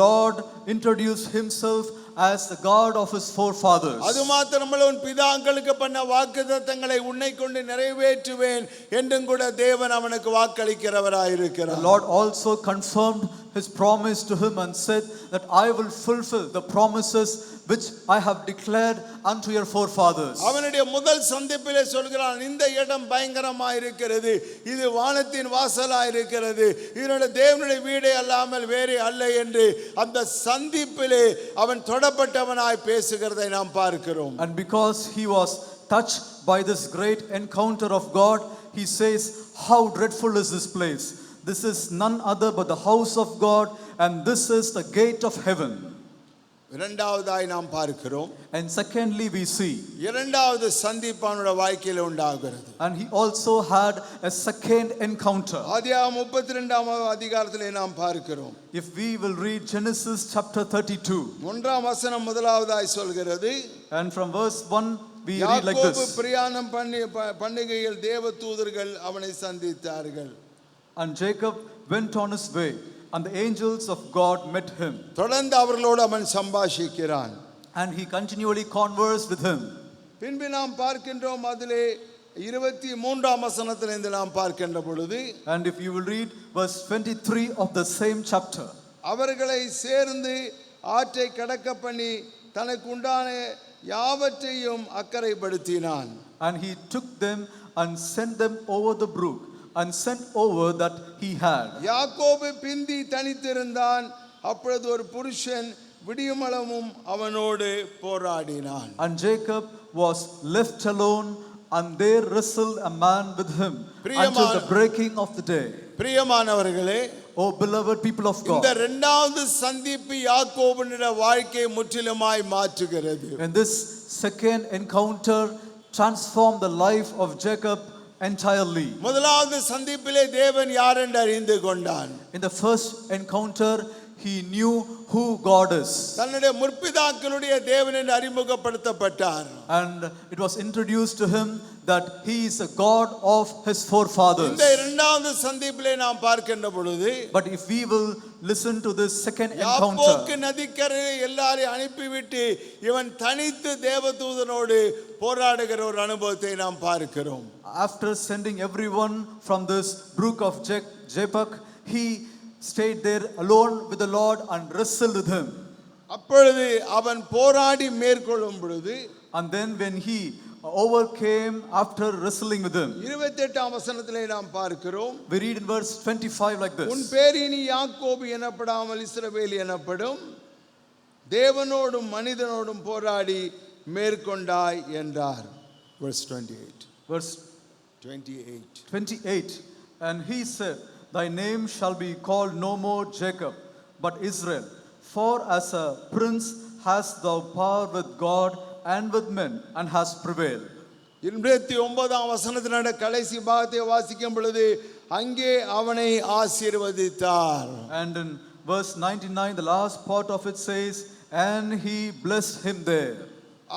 Lord introduced himself as the God of his forefathers. அது மாத்திரமல்ல உன் பிதாக்களுக்கு பண்ண வாக்குத்தத்தங்களை உன்னை கொண்டு நிறைவேற்றுவேன் என்றும் கூட தேவன் அவனுக்கு வாக்களிக்கிறவராய் இருக்கிறார். The Lord also confirmed his promise to him and said that I will fulfill the promises which I have declared unto your forefathers. அவனுடைய முதல் சந்திப்பிலே சொல்கிறான், இந்த இடம் பயங்கரமாய் இருக்கிறது, இது வானத்தின் வாசலாய் இருக்கிறது, இதனுடைய தேவனுடைய வீடே அல்லாமல் வேறே அல்ல என்று அந்த சந்திப்பிலே அவன் தொடப்பட்டவனாய் பேசுகிறதை நாம் பார்க்கிறோம். And because he was touched by this great encounter of God, he says, how dreadful is this place? This is none other but the house of God, and this is the gate of heaven. இரண்டாவதாய் நாம் பார்க்கிறோம். And secondly we see, இரண்டாவது சந்திப்பு அவனுடைய வாழ்க்கையில உண்டாகிறது. and he also had a second encounter. ஆதியாகமம் 32ஆம் அதிகாரத்திலே நாம் பார்க்கிறோம். If we will read Genesis chapter 32, 1ஆம் வசனம் முதலாவதாய் சொல்கிறது, and from verse 1 we read like யாக்கோபு this. பிரயாணம் பண்ணுகையில் தேவதூதர்கள் அவனை சந்தித்தார்கள். And Jacob went on his way, and the angels of God met him. தொடர்ந்து அவர்களோடு அவன் சம்பாஷிக்கிறான். And he continually conversed with him. பின்பு நாம் பார்க்கின்றோம், அதிலே 23ஆம் வசனத்திலிருந்து நாம் பார்க்கின்ற பொழுது, And if you will read verse 23 of the same chapter, அவர்களை சேர்ந்து ஆற்றை கடக்க பண்ணி தனக்கு உண்டான யாவற்றையும் அக்கறைப்படுத்தினான். and he took them and sent them over the brook, and sent over that he had. யாக்கோபு பிந்தி தனித்திருந்தான். அப்பொழுது ஒரு புருஷன் விடியுமளவும் அவனோடு போராடினான். And Jacob was left alone, and there wrestled a man with him until the breaking of the day. பிரியமானவர்களே, O beloved people of God, இந்த இரண்டாவது சந்திப்பு யாக்கோபுவினுடைய வாழ்க்கையை முற்றிலுமாய் மாற்றுகிறது. when this second encounter transformed the life of Jacob entirely. முதலாவது சந்திப்பிலே தேவன் யார் என்று அறிந்து கொண்டான். In the first encounter he knew who God is, தன்னுடைய முற்பிதாக்களுடைய தேவன் என்று அறிமுகப்படுத்தப்பட்டார். and it was introduced to him that he is a God of his forefathers. இந்த இரண்டாவது சந்திப்பிலே நாம் பார்க்கின்ற பொழுது, But if we will listen to this second யாப்போக்கு encounter, நதிக்கரையை எல்லாரையும் அனுப்பிவிட்டு இவன் தனித்து தேவதூதனோடு போராடுகிற ஒரு அனுபவத்தை நாம் பார்க்கிறோம். after sending everyone from this brook of Jabbok, he stayed there alone with the Lord and wrestled with him. அப்பொழுது அவன் போராடி மேற்கொள்ளும் பொழுது, And then when he overcame after wrestling with him, 28ஆம் வசனத்திலே நாம் பார்க்கிறோம், we read in verse 25 like உன் this. பேர் இனி யாக்கோபு எனப்படாமல் இஸ்ரவேல் எனப்படும், தேவனோடும் மனிதனோடும் போராடி மேற்கொண்டாய் என்றார். Verse 28. Verse 28. 28. And he said, thy name shall be called no more Jacob, but Israel. For as a prince hast thou power with God and with men, and hast prevailed. 29ஆம் வசனத்தினுடைய கடைசி பாகத்தை வாசிக்கும் பொழுது, அங்கே அவனை ஆசீர்வதித்தார். And in verse 99, the last part of it says, and he blessed him there.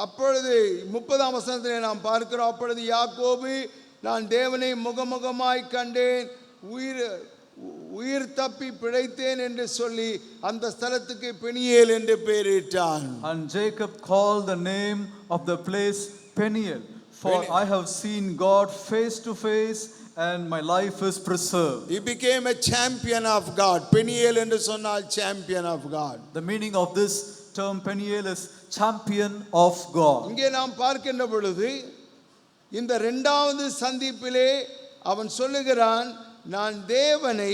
அப்பொழுது 30ஆம் வசனத்திலே நாம் பார்க்கிறோம், அப்பொழுது யாக்கோபு நான் தேவனை முகமுகமாய் கண்டேன், உயிர் தப்பி பிழைத்தேன் என்று சொல்லி அந்த ஸ்தலத்துக்கு பெனியேல் என்று பெயரிட்டான். And Jacob called the name of the place Peniel, for I have seen God face to face, and my life is preserved. He became a champion of God. Peniel என்று சொன்னால் champion of God. The meaning of this term Peniel is champion of God. இங்கே நாம் பார்க்கின்ற பொழுது, இந்த இரண்டாவது சந்திப்பிலே அவன் சொல்லுகிறான், நான் தேவனை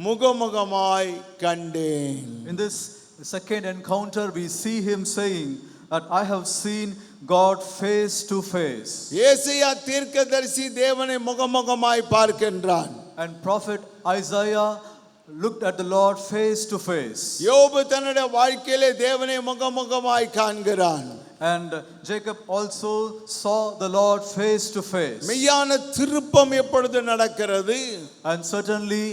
முகமுகமாய் கண்டேன். In this second encounter we see him saying that I have seen God face to face. ஏசாயா தீர்க்கதரிசி தேவனை முகமுகமாய் பார்க்கின்றான். And prophet Isaiah looked at the Lord face to face. யோபு தன்னுடைய வாழ்க்கையிலே தேவனை முகமுகமாய் காண்கிறான். And Jacob also saw the Lord face to face. மெய்யான திருப்பம் எப்பொழுது நடக்கிறது? And certainly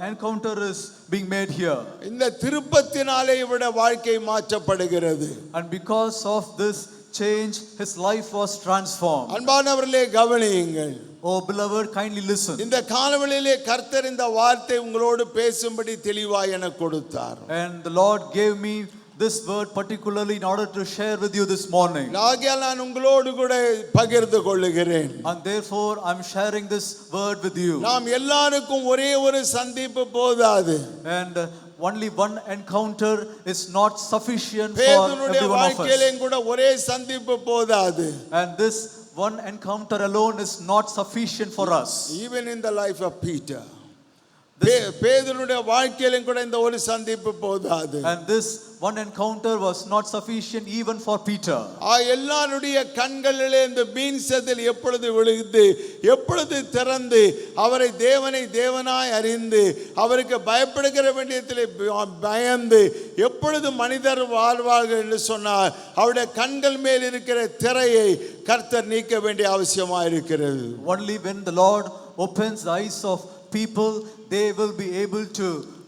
encounter is being made here. இந்த திருப்பத்தினாலே இவருடைய வாழ்க்கை மாற்றப்படுகிறது. And because of this change, his life was transformed. அன்பானவர்களே கவனியுங்கள். Oh beloved, kindly listen. இந்த காலவெளியிலே கர்த்தர் இந்த வார்த்தை உங்களோடு பேசும்படி தெளிவாய் எனக்கு கொடுத்தார். And the Lord gave me this word particularly in order to share with you this morning. ஆகையால் நான் உங்களோடு கூட பகிர்ந்து கொள்ளுகிறேன். And therefore I'm sharing this word with you. நாம் எல்லாருக்கும் ஒரே ஒரு சந்திப்பு போதாது. And only one encounter is not sufficient for பேதுருடைய every one of us. வாழ்க்கையிலும் கூட ஒரே சந்திப்பு போதாது. And this one encounter alone is not sufficient for us. Even in the life of Peter. பேதுருடைய வாழ்க்கையிலும் கூட இந்த ஒரு சந்திப்பு போதாது. And this one encounter was not sufficient even for Peter. எல்லாருடைய கண்களிலே இந்த மீன் செதில் எப்பொழுது விழுந்து எப்பொழுது திறந்து அவரை தேவனை தேவனாய் அறிந்து அவருக்கு பயப்படுகிற வேண்டியதிலே பயந்து எப்பொழுது மனிதர் வாழ்வார்கள் என்று சொன்னார் அவருடைய கண்கள் மேல் இருக்கிற திரையை கர்த்தர் நீக்க வேண்டிய அவசியமாக இருக்கிறது. Only when the Lord opens the eyes of people, they will be able to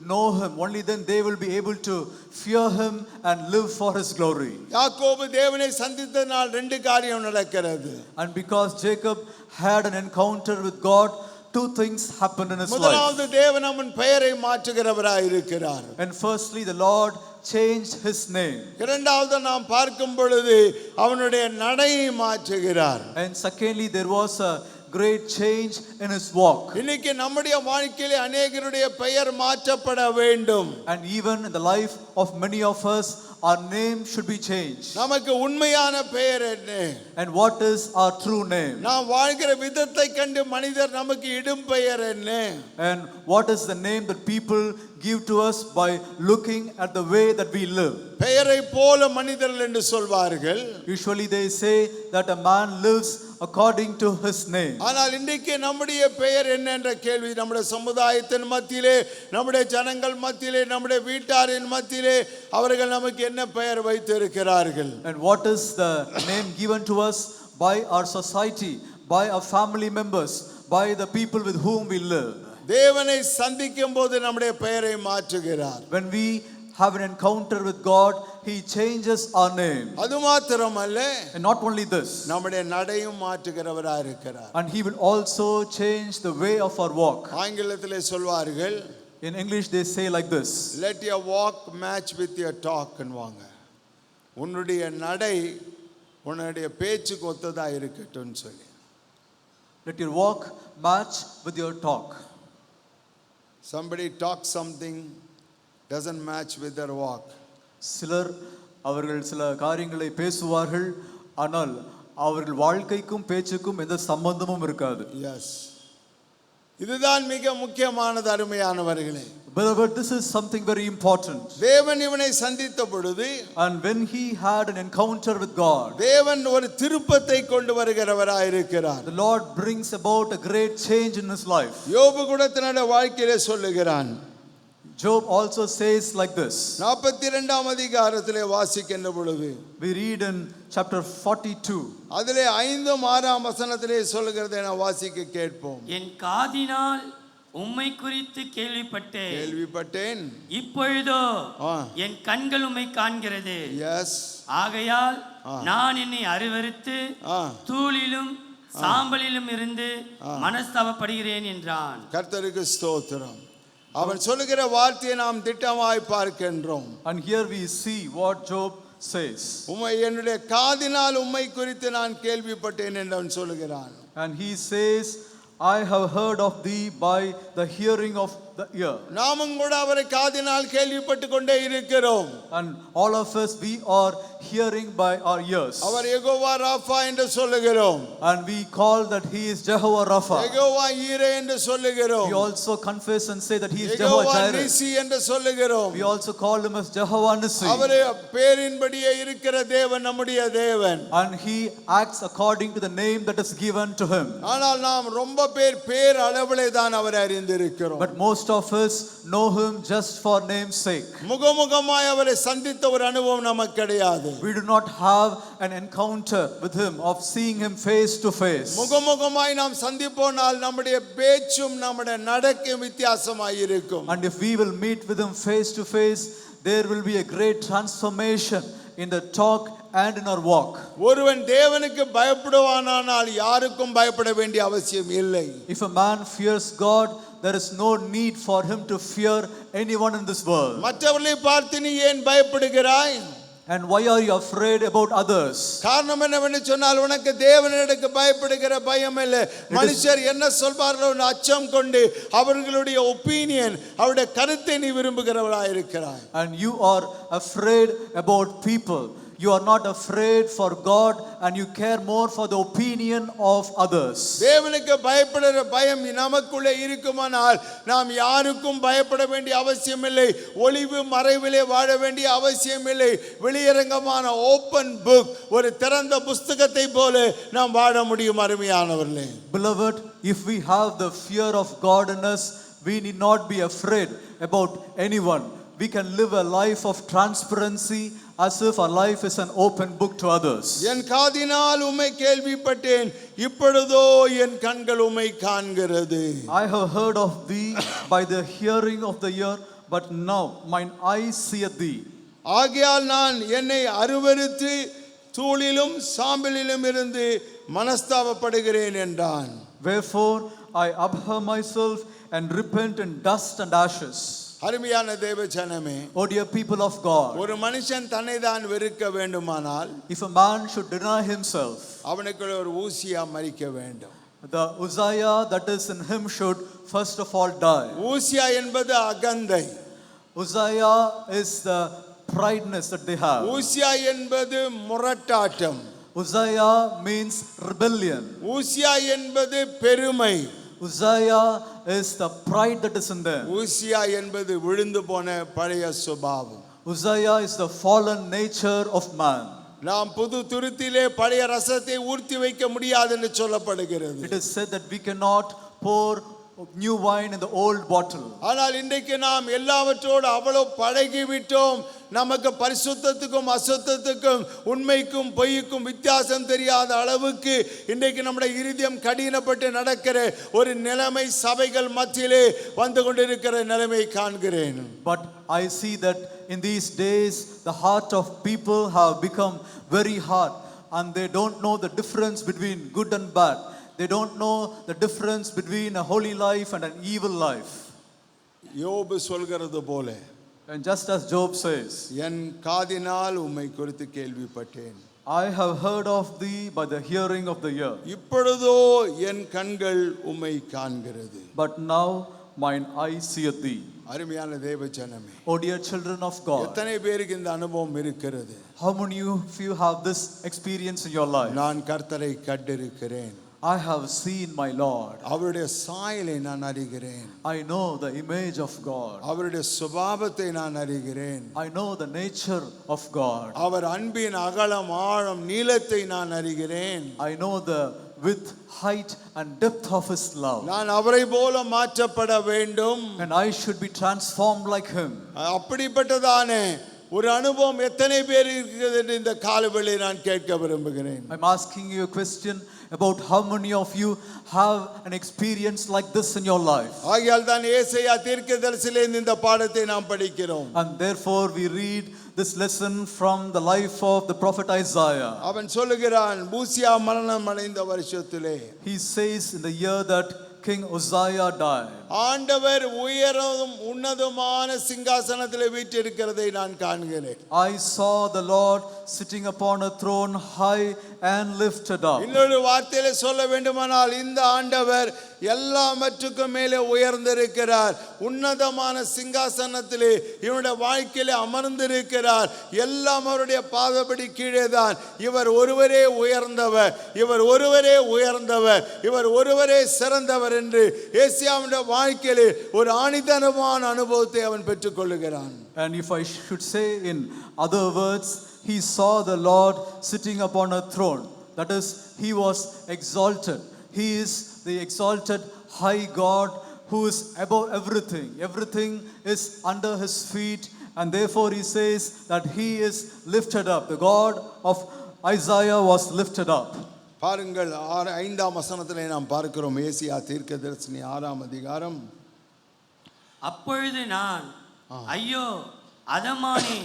know him. Only then they will be able to fear him and live for his glory. யாக்கோபு தேவனை சந்தித்ததனால் ரெண்டு காரியம் நடக்கிறது. And because Jacob had an encounter with God, two things happened in his life. முதலாவது தேவன் அவன் பெயரை மாற்றுகிறவராய் இருக்கிறார். And firstly the Lord changed his name. இரண்டாவது நாம் பார்க்கும் பொழுது அவனுடைய நடையை மாற்றுகிறார். And secondly there was a great change in his walk. இன்னைக்கு நம்முடைய வாழ்க்கையிலே अनेகருடைய பெயர் மாற்றப்பட வேண்டும். And even in the life of many of us, our name should be changed. நமக்கு உண்மையான பெயர் என்ன? And what is our true name? நாம் வாழ்கிற விதத்தை கண்டு மனிதர் நமக்கு இடும் பெயர் என்ன? And what is the name that people give to us by looking at the way that we live? பெயரை போல மனிதர்கள் என்று சொல்வார்கள். Usually they say that a man lives according to his name. ஆனால் இன்றைக்கு நம்முடைய பெயர் என்ன என்ற கேள்வி நம்முடைய சமுதாயத்தின் மத்தியிலே நம்முடைய ஜனங்கள் மத்தியிலே நம்முடைய வீட்டாரின் மத்தியிலே அவர்கள் நமக்கு என்ன பெயர் வைத்திருக்கிறார்கள்? And what is the name given to us by our society, by our family members, by the people with whom we live? தேவனை சந்திக்கும் போது நம்முடைய பெயரை மாற்றுகிறார். When we have an encounter with God, he changes our name. அது மாத்திரமல்ல, And not only this, நம்முடைய நடையும் மாற்றுகிறவராய் இருக்கிறார். and he will also change the way of our walk. ஆங்கிலத்திலே சொல்வார்கள், In English they say like this: let your walk match with your talk ன்வாங்க. உன்னுடைய நடை உன்னுடைய பேச்சுக்கு ஒத்ததா இருக்கட்டும் சொல்லி. Let your walk match with your talk. Somebody talks something doesn't match with their walk. சிலர் அவர்கள் சில காரியங்களை பேசுவார்கள், ஆனால் அவர்கள் வாழ்க்கைக்கும் பேச்சுக்கும் எந்த சம்பந்தமும் இருக்காது. Yes. இதுதான் மிக முக்கியமானது அருமையானவர்களே. Beloved, this is something very important. தேவன் இவனை சந்தித்த பொழுது, And when he had an encounter with God, தேவன் ஒரு திருப்பத்தை கொண்டு வருகிறவராய் இருக்கிறார். the Lord brings about a great change in his life. யோபு கூட தன்னுடைய வாழ்க்கையிலே சொல்லுகிறான். Job also says like this. 42ஆம் அதிகாரத்திலே வாசிக்கின்ற பொழுது We read in chapter 42. அதிலே 5 6 வசனத்திலே சொல்லுகிறதை நான் வாசிக்க கேட்போம். என் காதினால் உம்மை குறித்து கேள்விப்பட்டேன். இப்பொழுதோ என் கண்கள் உம்மை காண்கிறது. எஸ். ஆகையால் நான் என்னை அருவருத்து தூளிலும் சாம்பலிலும் இருந்து மனஸ்தாபப்படுகிறேன் என்றான். கர்த்தருக்கு ஸ்தோத்திரம். அவன் சொல்லுகிற வார்த்தையை நாம் திட்டமாய் பார்க்கின்றோம். And here we see what Job says. என்னுடைய காதினால் உம்மை குறித்து நான் கேள்விப்பட்டேன் என்று அவன் சொல்லுகிறான். And he says, I have heard of thee by the hearing of the ear. நாமும் கூட அவரை காதினால் கேள்விப்பட்டு கொண்டே இருக்கிறோம். And all of us, we are hearing by our ears. அவர் யெகோவா ராஃபா என்று சொல்லுகிறோம். And we call that he is Jehovah Rapha. Jehovah ஈரே என்று சொல்லுகிறோம். We also confess and say that he is Jehovah Jireh. நிசி என்று சொல்லுகிறோம். We also call him as Jehovah Nissi. அவரே பேரின்படியே இருக்கிற தேவன் நம்முடைய தேவன். And he acts according to the name that is given to him. ஆனால் நாம் ரொம்ப பேர் அளவிலே தான் அவரை அறிந்திருக்கிறோம். But most of us know him just for name's sake. முகமுகமாய் அவரை சந்தித்த ஒரு அனுபவம் நமக்கு கிடையாது. We do not have an encounter with him of seeing him face to face. முகமுகமாய் நாம் சந்திப்போனால் நம்முடைய பேச்சும் நம்முடைய நடக்கையும் வித்தியாசமாய் இருக்கும். And if we will meet with him face to face, there will be a great transformation in the talk and in our walk. ஒருவன் தேவனுக்கு பயப்படுவானானால் யாருக்கும் பயப்பட வேண்டிய அவசியம் இல்லை. If a man fears God, there is no need for him to fear anyone in this world. மற்றவர்களை பார்த்து நீ ஏன் பயப்படுகிறாய்? And why are you afraid about others? காரணம் என்னவென்று சொன்னால் உனக்கு தேவனிடக்கு பயப்படுகிற பயம் இல்லை. மனுஷர் என்ன சொல்வார்களோ என்ற அச்சம் கொண்டு அவர்களுடைய ஒப்பீனியன் அவருடைய கருத்தை நீ விரும்புகிறவராய் இருக்கிறாய். And you are afraid about people. You are not afraid for God, and you care more for the opinion of others. தேவனுக்கு பயப்படுகிற பயம் நமக்குள்ளே இருக்குமானால் நாம் யாருக்கும் பயப்பட வேண்டிய அவசியம் இல்லை. ஒளிவு மறைவிலே வாழ வேண்டிய அவசியம் இல்லை. வெளியரங்கமான ஓப்பன் புக், ஒரு திறந்த புஸ்தகத்தை போல நாம் வாழ முடியும் அருமையானவர்களே. Beloved, if we have the fear of God in us, we need not be afraid about anyone. We can live a life of transparency as if our life is an open book to others. என் காதினால் உம்மை கேள்விப்பட்டேன், இப்பொழுதோ என் கண்கள் உம்மை காண்கிறது. I have heard of thee by the hearing of the ear, but now mine eyes seeth thee. ஆகையால் நான் என்னை அருவருத்து தூளிலும் சாம்பலிலும் இருந்து மனஸ்தாபப்படுகிறேன் என்றான். Wherefore I abhor myself and repent in dust and ashes. அருமையான தேவ ஜனமே, O dear people of God, ஒரு மனுஷன் தன்னை தான் வெறுக்க வேண்டுமானால் if a man should deny himself, அவனுக்கு ஒரு ஊசியா மரிக்க வேண்டும். the Uzziah that is in him should first of all die. ஊசியா என்பது அகந்தை. Uzziah is the prideness that they have. ஊசியா என்பது முரட்டாட்டம். Uzziah means rebellion. ஊசியா என்பது பெருமை. Uzziah is the pride that is in them. ஊசியா என்பது விழுந்து போன பழைய சுபாவம். Uzziah is the fallen nature of man. நாம் புது துருத்திலே பழைய ரசத்தை ஊர்த்தி வைக்க முடியாது என்று சொல்லப்படுகிறது. It is said that we cannot pour new wine in the old bottle. ஆனால் இன்றைக்கு நாம் எல்லாவற்றோடு அவ்வளவு பழகி விட்டோம். நமக்கு பரிசுத்தத்துக்கும் அசுத்தத்துக்கும் உண்மைக்கும் பொய்க்கும் வித்தியாசம் தெரியாத அளவுக்கு இன்றைக்கு நம்முடைய இருதயம் கடினப்பட்டு நடக்கிற ஒரு நிலைமை சபைகள் மத்தியிலே வந்து கொண்டிருக்கிற நிலைமை காண்கிறேன். But I see that in these days the heart of people have become very hard, and they don't know the difference between good and bad. They don't know the difference between a holy life and an evil life. யோபு சொல்கிறது போல, And just as Job says, என் காதினால் உம்மை குறித்து கேள்விப்பட்டேன், I have heard of thee by the hearing of the ear, இப்பொழுதோ என் கண்கள் உம்மை காண்கிறது. but now mine eye seeth thee. அருமையான தேவ ஜனமே, O dear children of God, எத்தனை பேருக்கு இந்த அனுபவம் இருக்கிறது? how many of you have this experience in your life? நான் கர்த்தரை கண்டிருக்கிறேன், I have seen my Lord. அவருடைய சாயலை நான் அறிகிறேன், I know the image of God. அவருடைய சுபாவத்தை நான் அறிகிறேன், I know the nature of God. அவர் அன்பின் அகலம் ஆழம் நீளத்தை நான் அறிகிறேன். I know the width, height and depth of his love. நான் அவரை போல மாற்றப்பட வேண்டும். And I should be transformed like him. அப்படிப்பட்டதானே ஒரு அனுபவம் எத்தனை பேர் இருக்கிறது என்று இந்த காலவெளியை நான் கேட்க விரும்புகிறேன். I'm asking you a question about how many of you have an experience like this in your life. ஆகையால் தான் ஏசாயா தீர்க்கதரிசியிலிருந்து இந்த பாடத்தை நாம் படிக்கிறோம். And therefore we read this lesson from the life of the prophet Isaiah. அவன் சொல்லுகிறான், ஊசியா மரணம் அடைந்த வருஷத்திலே, He says in the year that King Uzziah died, ஆண்டவர் உயரும் உன்னதமான சிங்காசனத்திலே வீற்றிருக்கிறதை நான் காண்கிறேன். I saw the Lord sitting upon a throne high and lifted up. இன்னொரு வார்த்தையில சொல்ல வேண்டுமானால் இந்த ஆண்டவர் எல்லாவற்றுக்கும் மேலே உயர்ந்திருக்கிறார். உன்னதமான சிங்காசனத்திலே இவருடைய வாழ்க்கையிலே அமர்ந்திருக்கிறார். எல்லாம் அவருடைய பாதப்படி கீழே தான். இவர் ஒருவரே உயர்ந்தவர், இவர் ஒருவரே உயர்ந்தவர், இவர் ஒருவரே சிறந்தவர் என்று ஏசாயாவுடைய வாழ்க்கையிலே ஒரு ஆணித்தனமான அனுபவத்தை அவன் பெற்றுக்கொள்ளுகிறான். And if I should say in other words, he saw the Lord sitting upon a throne. That is, he was exalted. He is the exalted high God who is above everything. Everything is under his feet, and therefore he says that he is lifted up. The God of Isaiah was lifted up. பாருங்கள், 5ஆம் வசனத்திலே நாம் பார்க்கிறோம். ஏசாயா தீர்க்கதரிசி 6ஆம் அதிகாரம். அப்பொழுது நான் ஐயோ அதமானே,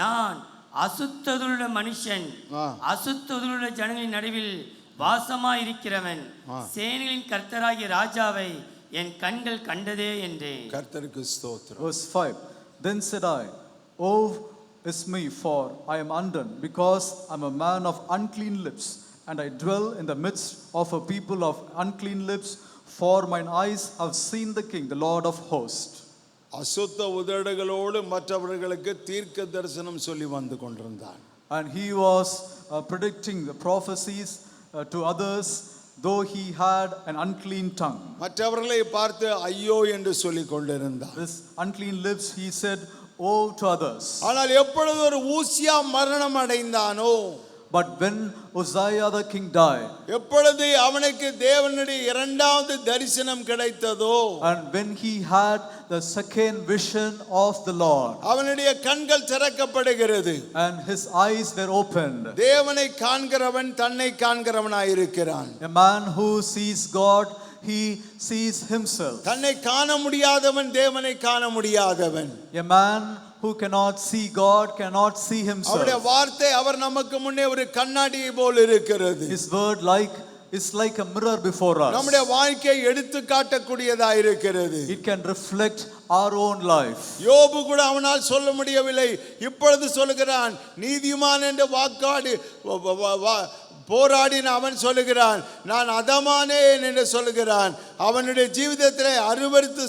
நான் அசுத்ததுள்ள மனுஷன் ஆ. அசுத்ததுள்ள ஜனங்களின் நடுவில் வாசமாயிருக்கிறவன் சேனைகளின் கர்த்தராகிய ராஜாவை என் கண்கள் கண்டதே என்றேன். கர்த்தருக்கு ஸ்தோத்திரம். Verse 5. Then said I, Woe is me, for I am undone, because I am a man of unclean lips, and I dwell in the midst of a people of unclean lips, for mine eyes have seen the King, the Lord of hosts. அசுத்த உதடுகளோடு மற்றவர்களுக்கு தீர்க்க தரிசனம் சொல்லி வந்து கொண்டிருந்தான். And he was predicting the prophecies to others, though he had an unclean tongue. மற்றவர்களை பார்த்து ஐயோ என்று சொல்லி கொண்டிருந்தான். This unclean lips, he said, Woe to others. ஆனால் எப்பொழுது ஒரு ஊசியா மரணம் அடைந்தானோ, But when Uzziah the king died, எப்பொழுது அவனுக்கு தேவனுடைய இரண்டாவது தரிசனம் கிடைத்ததோ, and when he had the second vision of the Lord, அவனுடைய கண்கள் திறக்கப்படுகிறது. and his eyes were opened. தேவனை காண்கிறவன் தன்னை காண்கிறவனாய் இருக்கிறான். A man who sees God, he sees himself. தன்னை காண முடியாதவன் தேவனை காண முடியாதவன். A man who cannot see God cannot see அவருடைய himself. வார்த்தை அவர் நமக்கு முன்னே ஒரு கண்ணாடியை போல் இருக்கிறது. His word is like a mirror before us. நம்முடைய வாழ்க்கையை எடுத்து காட்டக்கூடியதா இருக்கிறது. It can reflect our own life. யோபு கூட அவனால் சொல்ல முடியவில்லை, இப்பொழுது சொல்லுகிறான். நீதிமான் என்ற வாக்காடு போராடின அவன் சொல்லுகிறான், நான் அதமானேன் என்று சொல்லுகிறான். அவனுடைய ஜீவிதத்திலே அருவருத்து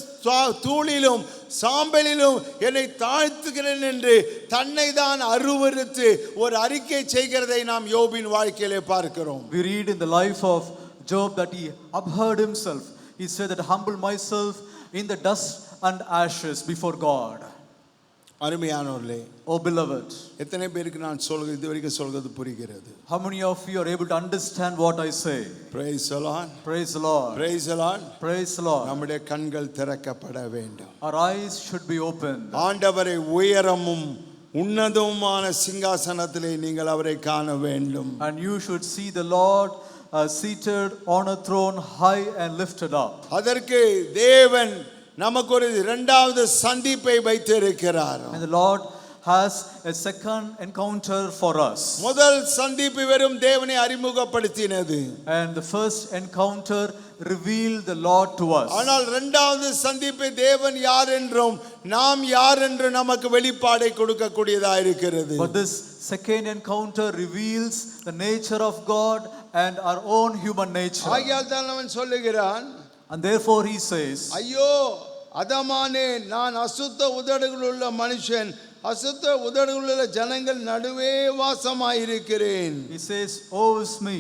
தூளிலும் சாம்பலிலும் என்னை தாழ்த்துகிறேன் என்று தன்னை தான் அருவருத்து ஒரு அறிக்கை செய்கிறதை நாம் யோபின் வாழ்க்கையிலே பார்க்கிறோம். We read in the life of Job that he abhorred himself. He said that humble myself in the dust and ashes before God. அருமையானவர்களே, Oh beloved, எத்தனை பேருக்கு நான் சொல்கிறது இதுவரைக்கும் சொல்கிறது புரிகிறது? how many of you are able to understand what I say? Praise the Lord. Praise the Lord. Praise the Lord. Praise the Lord. நம்முடைய கண்கள் திறக்கப்பட வேண்டும். Our eyes should be opened. ஆண்டவரை உயரமும் உன்னதமான சிங்காசனத்திலே நீங்கள் அவரை காண வேண்டும். And you should see the Lord seated on a throne, high and lifted up. அதற்கு தேவன் நமக்கு ஒரு இரண்டாவது சந்திப்பை வைத்திருக்கிறார். And the Lord has a second encounter for us. முதல் சந்திப்பு வெறும் தேவனை அறிமுகப்படுத்தினது. And the first encounter revealed the Lord to us. ஆனால் இரண்டாவது சந்திப்பு தேவன் யார் என்றும் நாம் யார் என்று நமக்கு வெளிப்பாடை கொடுக்கக்கூடியதா இருக்கிறது. But this second encounter reveals the nature of God and our own human nature. ஆகையால் தான் அவன் சொல்லுகிறான், And therefore he says, ஐயோ அதமானே, நான் அசுத்த உதடுகளுள்ள மனுஷன், அசுத்த உதடுகளுள்ள ஜனங்கள் நடுவே வாசமாயிருக்கிறேன். He says, Woe is me,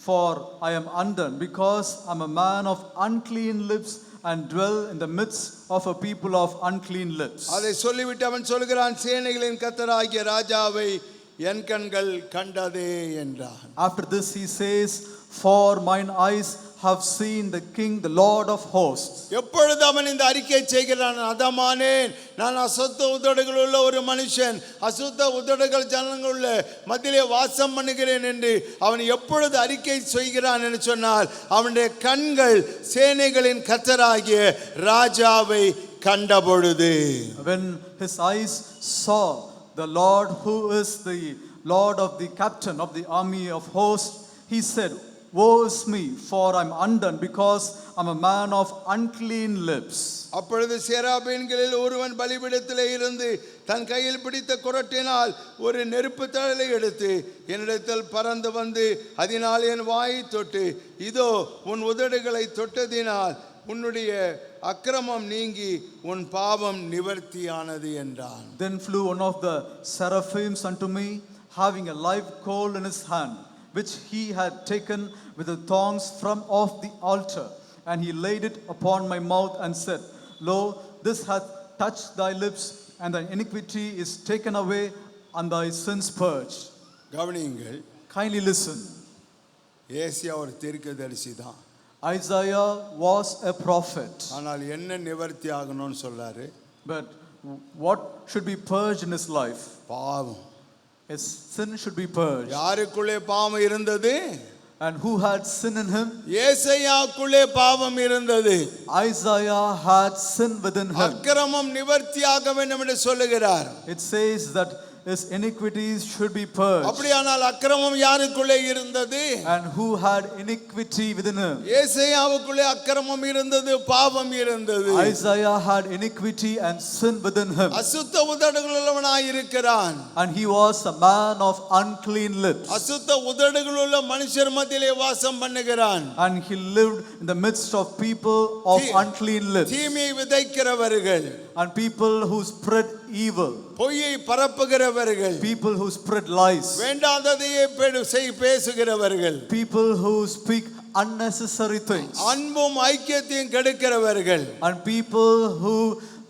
for I am undone, because I am a man of unclean lips and dwell in the midst of a people of unclean lips. அதை சொல்லிவிட்டு அவன் சொல்கிறான், சேனைகளின் கர்த்தராகிய ராஜாவை என் கண்கள் கண்டதே என்றான். After this he says, For mine eyes have seen the King, the Lord of hosts. எப்பொழுது அவன் இந்த அறிக்கை செய்கிறான், அதமானேன், நான் அசுத்த உதடுகள் உள்ள ஒரு மனுஷன், அசுத்த உதடுகள் ஜனங்களுள்ள மத்தியிலே வாசம் பண்ணுகிறேன் என்று அவன் எப்பொழுது அறிக்கை செய்கிறான் என்று சொன்னால், அவனுடைய கண்கள் சேனைகளின் கர்த்தராகிய ராஜாவை கண்டபொழுது, When his eyes saw the Lord who is the Lord of the captain of the army of hosts, he said, Woe is me, for I'm undone, because I'm a man of unclean lips. அப்பொழுது சேராபீன்களில் ஒருவன் பலிபீடத்திலே இருந்து தன் கையில் பிடித்த குறட்டினால் ஒரு நெருப்பு தழலை எடுத்து என்னிடத்தில் பறந்து வந்து அதனால் என் வாயை தொட்டு, இதோ உன் உதடுகளை தொட்டதினால் உன்னுடைய அக்கிரமம் நீங்கி உன் பாவம் நிவர்த்தியானது என்றான். Then flew one of the seraphims unto me, having a live coal in his hand, which he had taken with the thongs from off the altar, and he laid it upon my mouth and said, Lo, this hath touched thy lips, and thy iniquity is taken away, and thy sins purged. கவனியுங்கள், Kindly listen. Asia ஒரு தீர்க்கதரிசி தான். Isaiah was a prophet, ஆனால் என்ன நிவர்த்தி ஆகணும்னு சொல்றாரு? but what should be purged in his life? பாவம். His sin should be purged. யாருக்குள்ளே பாவம் இருந்தது? And who had sin in him? ஏசாயாக்குள்ளே பாவம் இருந்தது. Isaiah had sin within him. அக்கிரமம் நிவர்த்தியாக வேண்டும் என்று சொல்லுகிறார். It says that his iniquities should be purged. அப்படியானால் அக்கிரமம் யாருக்குள்ளே இருந்தது? And who had iniquity within him? ஏசாயாவுக்குள்ளே அக்கிரமம் இருந்தது, பாவம் இருந்தது. Isaiah had iniquity and sin within him. அசுத்த உதடுகள் உள்ளவனாய் இருக்கிறான். And he was a man of unclean lips. அசுத்த உதடுகள் உள்ள மனுஷர் மத்தியிலே வாசம் பண்ணுகிறான். And he lived in the midst of people of unclean lips. தீமையை விதைக்கிறவர்கள், And people who spread evil. பொய்யை பரப்புகிறவர்கள், People who spread lies. வேண்டாததையே பேசுகிறவர்கள், People who speak unnecessary things. அன்பும் ஐக்கியத்தையும் கெடுக்கிறவர்கள், And people who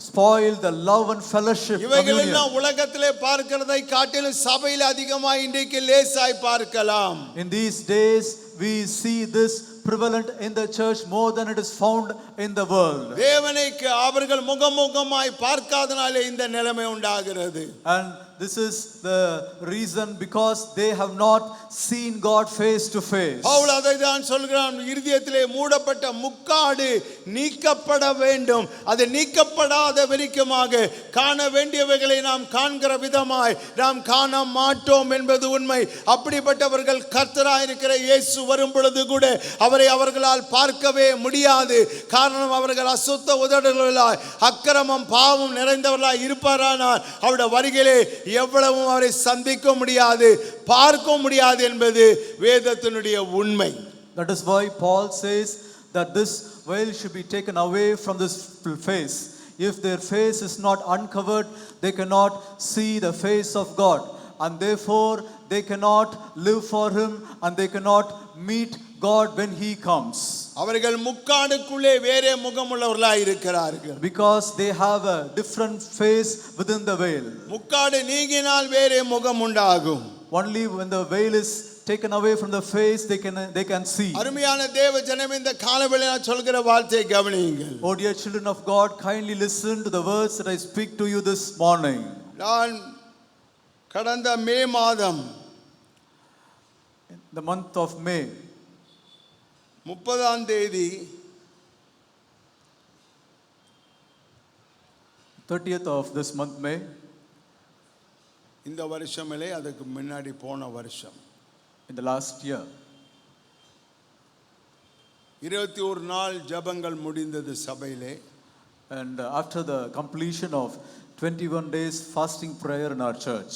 spoil the love and fellowship இவைகள் communion. எல்லாம் உலகத்திலே பார்க்கிறதை காட்டிலும் சபையில் அதிகமாக இன்றைக்கு லேசாய் பார்க்கலாம். In these days we see this prevalent in the church more than it is found in the world. தேவனை அவர்கள் முகமுகமாய் பார்க்காதனாலே இந்த நிலைமை உண்டாகிறது. And this is the reason, because they have not seen God face to face. Pavul அதை தான் சொல்கிறான், இருதயத்திலே மூடப்பட்ட முக்காடு நீக்கப்பட வேண்டும். அது நீக்கப்படாத வரைக்குமாக காண வேண்டியவைகளை நாம் காண்கிற விதமாய் நாம் காண மாட்டோம் என்பது உண்மை. அப்படிப்பட்டவர்கள் கர்த்தராய் இருக்கிற இயேசு வரும் பொழுது கூட அவரை அவர்களால் பார்க்கவே முடியாது. காரணம், அவர்கள் அசுத்த உதடுகளாய் அக்கிரமம் பாவம் நிறைந்தவர்களாய் இருப்பாரானால் அவருடைய வருகையிலே எவ்வளவும் அவரை சந்திக்க முடியாது, பார்க்க முடியாது என்பது வேதத்தினுடைய உண்மை. That is why Paul says that this veil should be taken away from this face. If their face is not uncovered, they cannot see the face of God, and therefore they cannot live for him, and they cannot meet God when he comes. அவர்கள் முக்காடுக்குள்ளே வேறே முகமுள்ளவர்களாய் இருக்கிறார்கள். Because they have a different face within the veil. முக்காடு நீங்கினால் வேறே முகம் உண்டாகும். Only when the veil is taken away from the face they can see. அருமையான தேவ ஜனமே, இந்த காலவேளையில் நான் சொல்கிற வார்த்தையை கவனியுங்கள். Oh dear children of God, kindly listen to the words that I speak to you this morning. நான் கடந்த மே மாதம் The month of May, 30ஆம் தேதி 30th of this month May, இந்த வருஷமில்லை, அதுக்கு முன்னாடி போன வருஷம், in the last year, 21 நாள் ஜெபங்கள் முடிந்தது சபையிலே. and after the completion of 21 days fasting prayer in our church,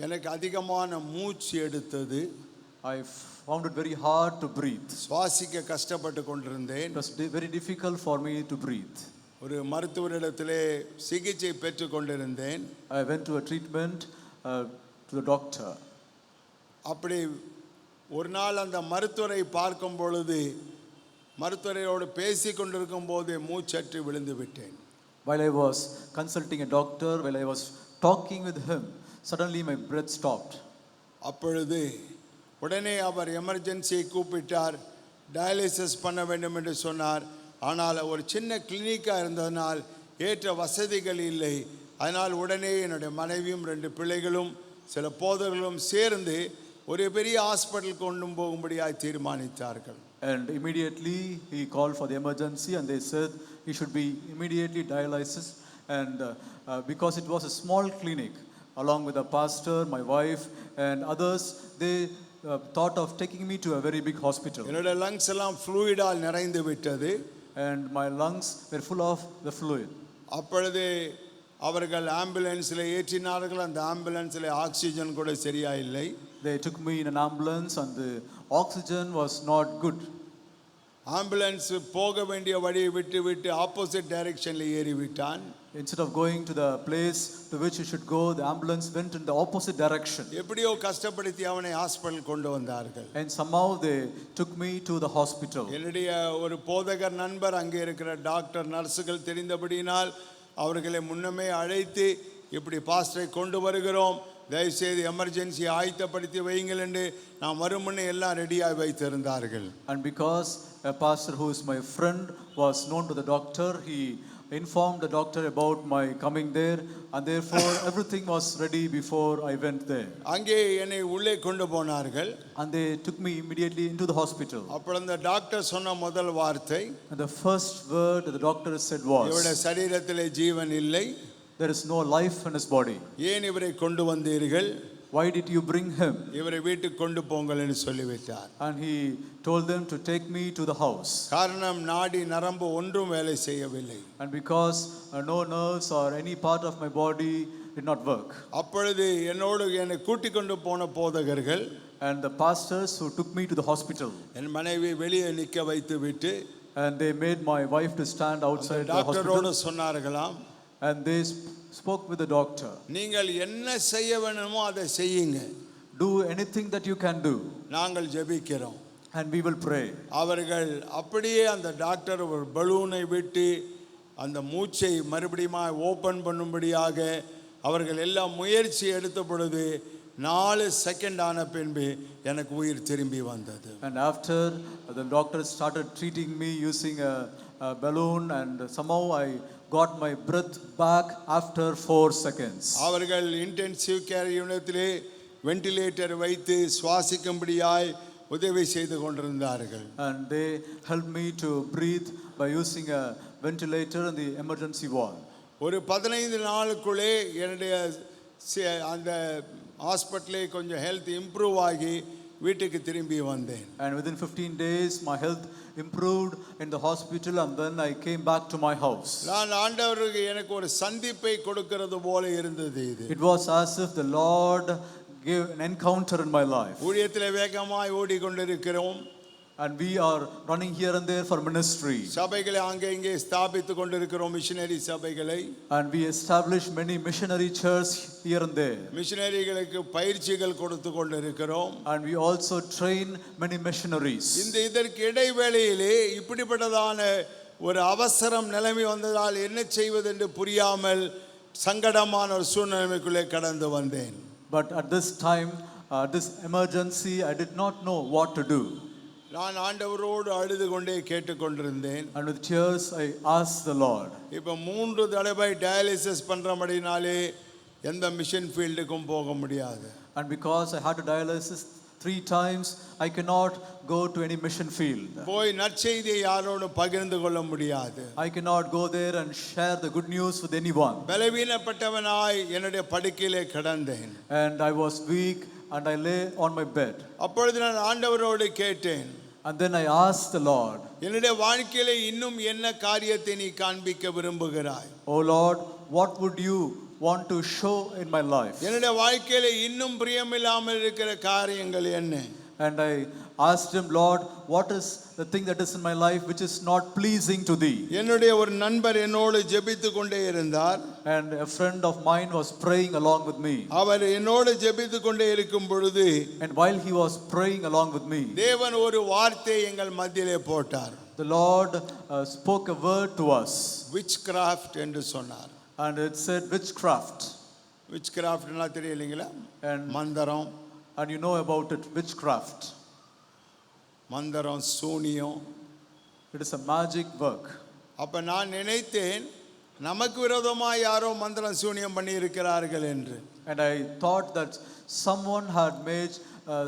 எனக்கு அதிகமான மூச்சு எடுத்தது. I found it very hard to breathe. சுவாசிக்க கஷ்டப்பட்டு கொண்டிருந்தேன். It was very difficult for me to breathe. ஒரு மருத்துவரிடத்திலே சிகிச்சை பெற்று கொண்டிருந்தேன். I went to a treatment to the doctor. அப்படி ஒரு நாள் அந்த மருத்துவரை பார்க்கும் பொழுது, மருத்துவரோடு பேசி கொண்டிருக்கும் போதே மூச்சற்று விழுந்து விட்டேன். While I was consulting a doctor, while I was talking with him, suddenly my breath stopped. அப்பொழுது உடனே அவர் எமர்ஜென்சியை கூப்பிட்டார். டயாலிசிஸ் பண்ண வேண்டும் என்று சொன்னார். ஆனால் ஒரு சின்ன கிளினிக்காக இருந்ததனால் ஏற்ற வசதிகள் இல்லை. அதனால் உடனே என்னுடைய மனைவியும் 2 பிள்ளைகளும் சில போதகர்களும் சேர்ந்து ஒரு பெரிய ஹாஸ்பிட்டல் கொண்டு போகும்படியாக தீர்மானித்தார்கள். And immediately he called for the emergency, and they said he should be immediately dialysis. And because it was a small clinic, along with the pastor, my wife and others, they thought of taking me to a very big hospital. என்னோட lungs எல்லாம் ஃப்ளூயிடால் நிறைந்து விட்டது. And my lungs were full of the fluid. அப்பொழுது அவர்கள் ஆம்புலன்ஸில் ஏற்றினார்கள். அந்த ஆம்புலன்ஸில் oxygen கூட சரியா இல்லை. They took me in an ambulance, and the oxygen was not good. Ambulance போக வேண்டிய வழியை விட்டு விட்டு ஆப்போசிட் டைரக்ஷனில் ஏறிவிட்டான். Instead of going to the place to which you should go, the ambulance went in the opposite direction. எப்படியோ கஷ்டப்படுத்தி அவனை hospital கொண்டு வந்தார்கள். And somehow they took me to the hospital. என்னுடைய ஒரு போதகர் நண்பர், அங்கே இருக்கிற டாக்டர் நர்ஸுகள் தெரிந்தபடியினால் அவர்களை முன்னமே அழைத்து, இப்படி பாஸ்டரை கொண்டு வருகிறோம், தயவுசெய்து எமர்ஜென்சி ஆயத்தப்படுத்தி வையுங்கள் என்று நாம் வரும் முன்னே எல்லாம் ரெடியாக வைத்திருந்தார்கள். And because a pastor who is my friend was known to the doctor, he informed the doctor about my coming there, and therefore everything was ready before I went there. அங்கே என்னை உள்ளே கொண்டு போனார்கள். And they took me immediately into the hospital. அப்பொழுது அந்த doctor சொன்ன முதல் வார்த்தை, And the first word that the doctor said இவருடைய was, சரீரத்திலே ஜீவன் இல்லை. there is no life in his body. ஏன் இவரை கொண்டு வந்தீர்கள்? Why did you bring him? இவரை வீட்டுக்கு கொண்டு போங்கள் என்று சொல்லிவிட்டார். And he told them to take me to the house. காரணம் நாடி நரம்பு ஒன்றும் வேலை செய்யவில்லை. And because no nerves or any part of my body did not work. அப்பொழுது என்னை கூட்டிக் கொண்டு போன போதகர்கள் And the pastors who took me to the hospital, என் மனைவி வெளியே நிற்க வைத்து விட்டு and they made my wife to stand outside the டாக்டரோடு hospital, சொன்னார்களாம், and they spoke with the doctor. நீங்கள் என்ன செய்ய வேணுமோ அதை செய்யுங்க, Do anything that you can do, நாங்கள் ஜெபிக்கிறோம். and we will pray. அவர்கள் அப்படியே அந்த டாக்டர் ஒரு பலூனை விட்டு அந்த மூச்சை மறுபடியும் ஓபன் பண்ணும்படியாக அவர்கள் எல்லாம் முயற்சி எடுத்த பொழுது 4 செகண்ட் ஆன பின்பு எனக்கு உயிர் திரும்பி வந்தது. And after the doctor started treating me using a balloon, and somehow I got my breath back after 4 seconds. அவர்கள் இன்டென்சிவ் கேர் யூனிட்டிலே வென்டிலேட்டர் வைத்து சுவாசிக்கும்படியாய் உதவி செய்து கொண்டிருந்தார்கள். And they helped me to breathe by using a ventilator in the emergency ward. ஒரு 15 நாளுக்குள்ளே என்னுடைய அந்த ஹாஸ்பிட்டலே கொஞ்சம் ஹெல்த் இம்ப்ரூவ் ஆகி வீட்டுக்கு திரும்பி வந்தேன். And within 15 days my health improved in the hospital, and then I came back to my house. நான் ஆண்டவருக்கு எனக்கு ஒரு சந்திப்பை கொடுக்கிறது போல இருந்தது இது. It was as if the Lord gave an encounter in my life. ஊழியத்திலே வேகமாய் ஓடிக்கொண்டிருக்கிறோம். And we are running here and there for ministry. சபைகளை அங்கே இங்கே ஸ்தாபித்துக் கொண்டிருக்கிறோம், மிஷனரி சபைகளை. And we establish many missionary churches here and there. மிஷனரிகளுக்கு பயிற்சிகள் கொடுத்து கொண்டிருக்கிறோம். And we also train many missionaries. இதற்கு இடைவேளையிலே இப்படிப்பட்டதான ஒரு அவசரம் நிலைமை வந்ததால் என்ன செய்வது என்று புரியாமல் சங்கடமான ஒரு சூழ்நிலைக்குள்ளே கடந்து வந்தேன். But at this time, this emergency, I did not know what to do. நான் ஆண்டவரோடு அழுது கொண்டே கேட்டுக்கொண்டிருந்தேன். And with tears I asked the Lord. இப்போ 3 தடவை டயாலிசிஸ் பண்றபடினாலே எந்த மிஷன் ஃபீல்டுக்கும் போக முடியாது. And because I had to dialysis 3 times, I cannot go to any mission field. போய் நற்செய்தியை யாரோடும் பகிர்ந்து கொள்ள முடியாது. I cannot go there and share the good news with anyone. பலவீனப்பட்டவனாய் என்னுடைய படுக்கையிலே கிடந்தேன். And I was weak and I lay on my bed. அப்பொழுது நான் ஆண்டவரோடு கேட்டேன். And then I asked the Lord, என்னுடைய வாழ்க்கையிலே இன்னும் என்ன காரியத்தை நீ காண்பிக்க விரும்புகிறாய்? Oh Lord, what would you want to show in my life? என்னுடைய வாழ்க்கையிலே இன்னும் பிரியமில்லாமல் இருக்கிற காரியங்கள் என்ன? And I asked him, Lord, what is the thing that is in my life which is not pleasing to thee? என்னுடைய ஒரு நண்பர் என்னோடு ஜெபித்து கொண்டே இருந்தார். And a friend of mine was praying along with me. அவர் என்னோடு ஜெபித்து கொண்டே இருக்கும் பொழுது And while he was praying along with me, தேவன் ஒரு வார்த்தை எங்கள் மத்தியிலே போட்டார். the Lord spoke a word to us. witchcraft என்று சொன்னார். And it said witchcraft. witchcraftனா தெரியலீங்களா? And மந்திரம். And you know about it, witchcraft. மந்திரம், சூனியம். It is a magic work. அப்ப நான் நினைத்தேன் நமக்கு விரோதமாக யாரோ மந்திரம் சூனியம் பண்ணி இருக்கிறார்கள் என்று. And I thought that someone had made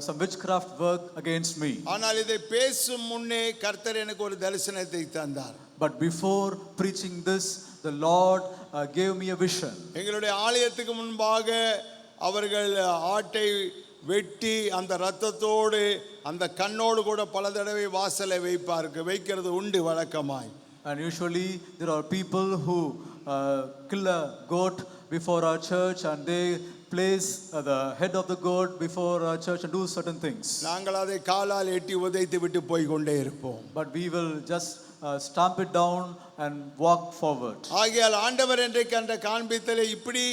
some witchcraft work against me. ஆனால் இதை பேசும் முன்னே கர்த்தர் எனக்கு ஒரு தரிசனத்தை தந்தார். But before preaching this, the Lord gave me a vision. எங்களுடைய ஆலயத்துக்கு முன்பாக அவர்கள் ஆட்டை வெட்டி அந்த இரத்தத்தோடு அந்த கண்ணோடு கூட பல தடவை வாசலை வைக்கிறது உண்டு வழக்கமாய். And usually there are people who kill a goat before our church, and they place the head of the goat before our church and do certain things. நாங்கள் அதை காலால் எட்டி உதைத்து விட்டு போய் கொண்டே இருப்போம். But we will just stamp it down and walk forward. ஆகையால் ஆண்டவர் இன்றைக்கு அந்த காண்பித்தலை இப்படி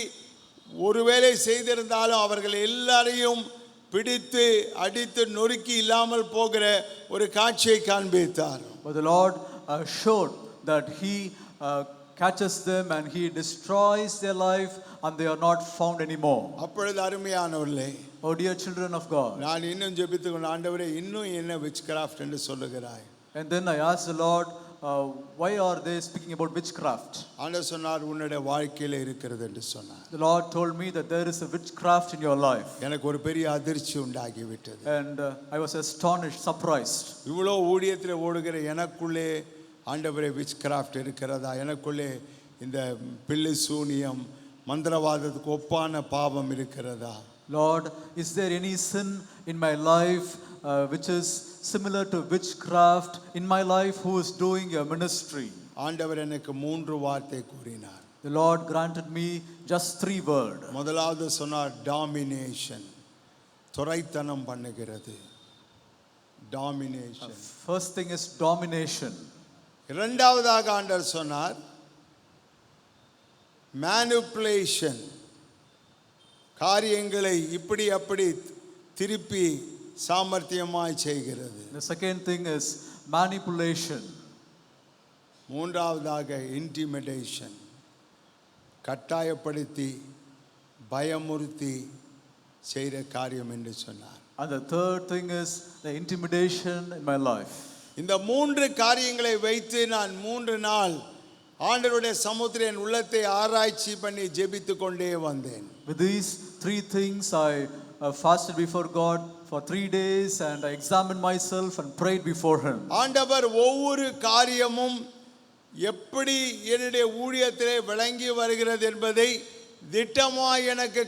ஒருவேளை செய்திருந்தாலும் அவர்கள் எல்லாரையும் பிடித்து அடித்து நொறுக்கி இல்லாமல் போகிற ஒரு காட்சியை காண்பித்தார். But the Lord showed that he catches them and he destroys their life and they are not found anymore. அப்பொழுது அருமையானவர்களே, Oh dear children of God. நான் இன்னும் ஜெபித்து கொண்டு ஆண்டவரே இன்னும் என்ன witchcraft என்று சொல்லுகிறாய்? And then I asked the Lord, why are they speaking about witchcraft? ஆண்டவர் சொன்னார் உன்னுடைய வாழ்க்கையில இருக்கிறது என்று சொன்னார். The Lord told me that there is a witchcraft in your life. எனக்கு ஒரு பெரிய அதிர்ச்சி உண்டாகிவிட்டது. And I was astonished, surprised. இவ்வளோ ஊழியத்தில் ஓடுகிற எனக்குள்ளே ஆண்டவரே witchcraft இருக்கிறதா? எனக்குள்ளே இந்த பில்லி சூனியம் மந்திரவாதத்துக்கு ஒப்பான பாவம் இருக்கிறதா? Lord, is there any sin in my life which is similar to witchcraft in my life who is doing your ministry? ஆண்டவர் எனக்கு 3 வார்த்தை கூறினார். The Lord granted me just 3 words. முதலாவது சொன்னார் டாமினேஷன், துரைத்தனம் பண்ணுகிறது. Domination. First thing is domination. இரண்டாவதாக ஆண்டவர் சொன்னார் மேனிபுலேஷன், காரியங்களை இப்படி அப்படி திருப்பி சாமர்த்தியமாய் செய்கிறது. The second thing is manipulation. மூன்றாவதாக இன்டிமிடேஷன், கட்டாயப்படுத்தி பயமுறுத்தி செய்கிற காரியம் என்று சொன்னார். And the third thing is the intimidation in my life. இந்த 3 காரியங்களை வைத்து நான் 3 நாள் ஆண்டவருடைய சமூகத்தில் என் உள்ளத்தை ஆராய்ச்சி பண்ணி ஜெபித்து கொண்டே வந்தேன். With these 3 things I fasted before God for 3 days and I examined myself and prayed before him. ஆண்டவர் ஒவ்வொரு காரியமும் எப்படி என்னுடைய ஊழியத்திலே விளங்கி வருகிறது என்பதை திட்டமாய் எனக்கு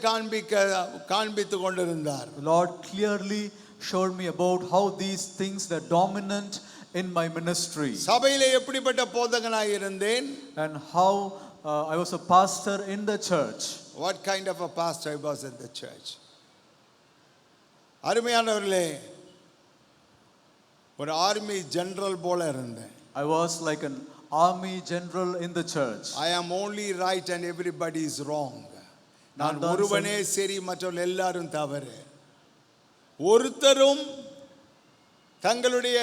காண்பித்து கொண்டிருந்தார். The Lord clearly showed me about how these things were dominant in my ministry. சபையிலே எப்படிப்பட்ட போதகனாய் இருந்தேன், And how I was a pastor in the church. what kind of a pastor I was in the church. அருமையானவர்களே, ஒரு army general போல இருந்தேன். I was like an army general in the church. I am only right and everybody is wrong. நான் நான் தான் ஒருவனே சரி, மற்றவர்கள் எல்லாரும் தவறு. ஒருத்தரும் தங்களுடைய